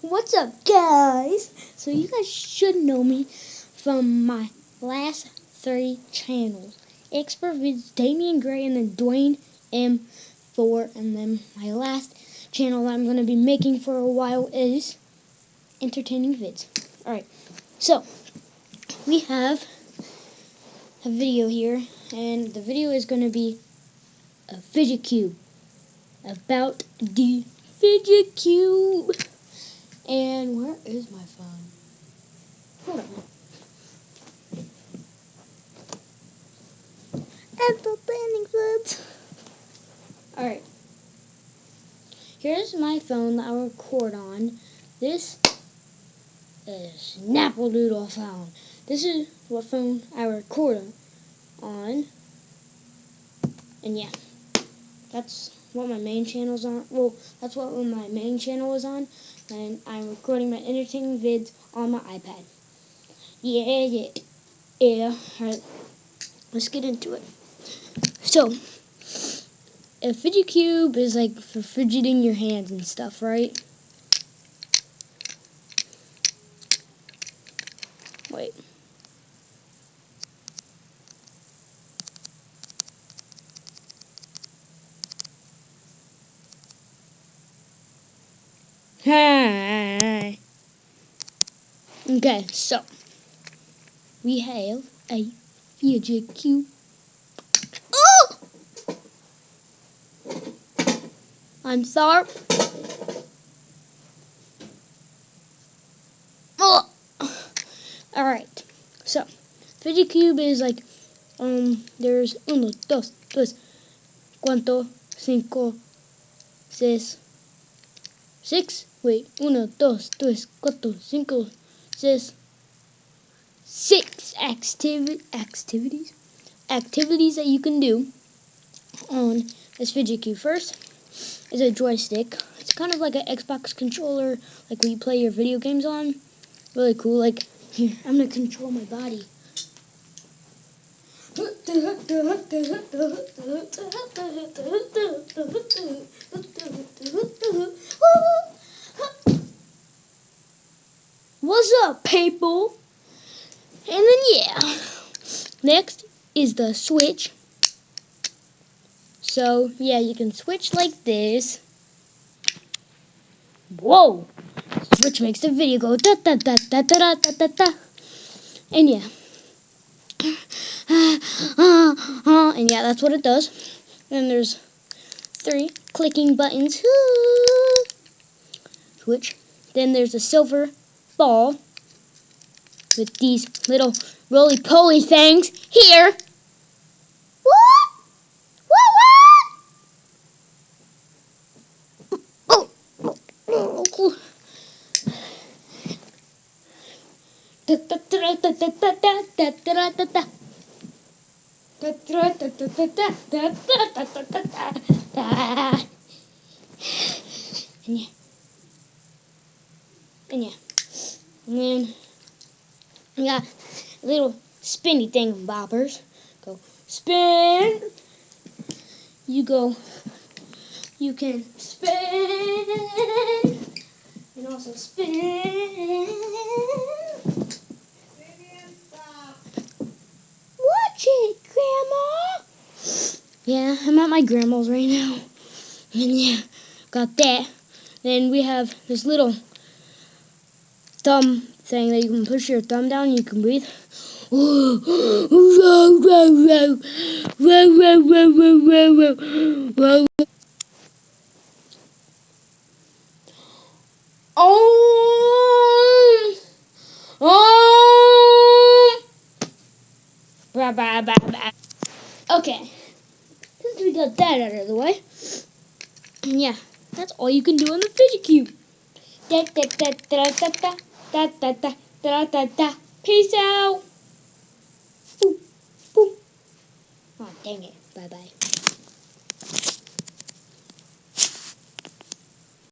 What's up, guys? So you guys should know me from my last 3 channels. Expert Vids, Damian Gray, and then Dwayne M4. And then my last channel that I'm going to be making for a while is Entertaining Vids. Alright, so we have a video here, and the video is going to be a Fidget Cube. About the Fidget Cube. And where is my phone? Hold on. Entertaining Vids. Alright. Here's my phone that I record on. This is Snappledoodle phone. This is what phone I record on. And yeah. That's what my main channel's on. Well, that's what my main channel is on. And I'm recording my entertaining vids on my iPad. Yeah. Alright, let's get into it. So, a Fidget Cube is like for fidgeting your hands and stuff, right? Wait. Hi. Okay, so we have a Fidget Cube. Oh! I'm sorry. Oh! Alright, so Fidget Cube is like, there's 1, 2, 3, 4, 5, 6, 6, wait, 1, 2, 3, 4, 5, 6, 6 activities that you can do on this Fidget Cube. First is a joystick. It's kind of like an Xbox controller, like when you play your video games on. Really cool. Like, here, I'm gonna control my body. What's up, people? And then yeah, next is the switch. So yeah, you can switch like this. Whoa! Switch makes the video go da da da da da da da da. And yeah, and yeah, that's what it does. And there's 3 clicking buttons. Switch. Then there's a silver ball with these little roly-poly things here. What? Oh. And yeah. And then we got a little spinny thing boppers. Go spin. You can spin and also spin. Watch it, Grandma. Yeah, I'm at my grandma's right now. And yeah, got that. Then we have this little thumb thing that you can push your thumb down and you can breathe. Okay, since we got that out of the way, and yeah, that's all you can do on the Fidget Cube. Peace out. Oh, dang it. Bye-bye.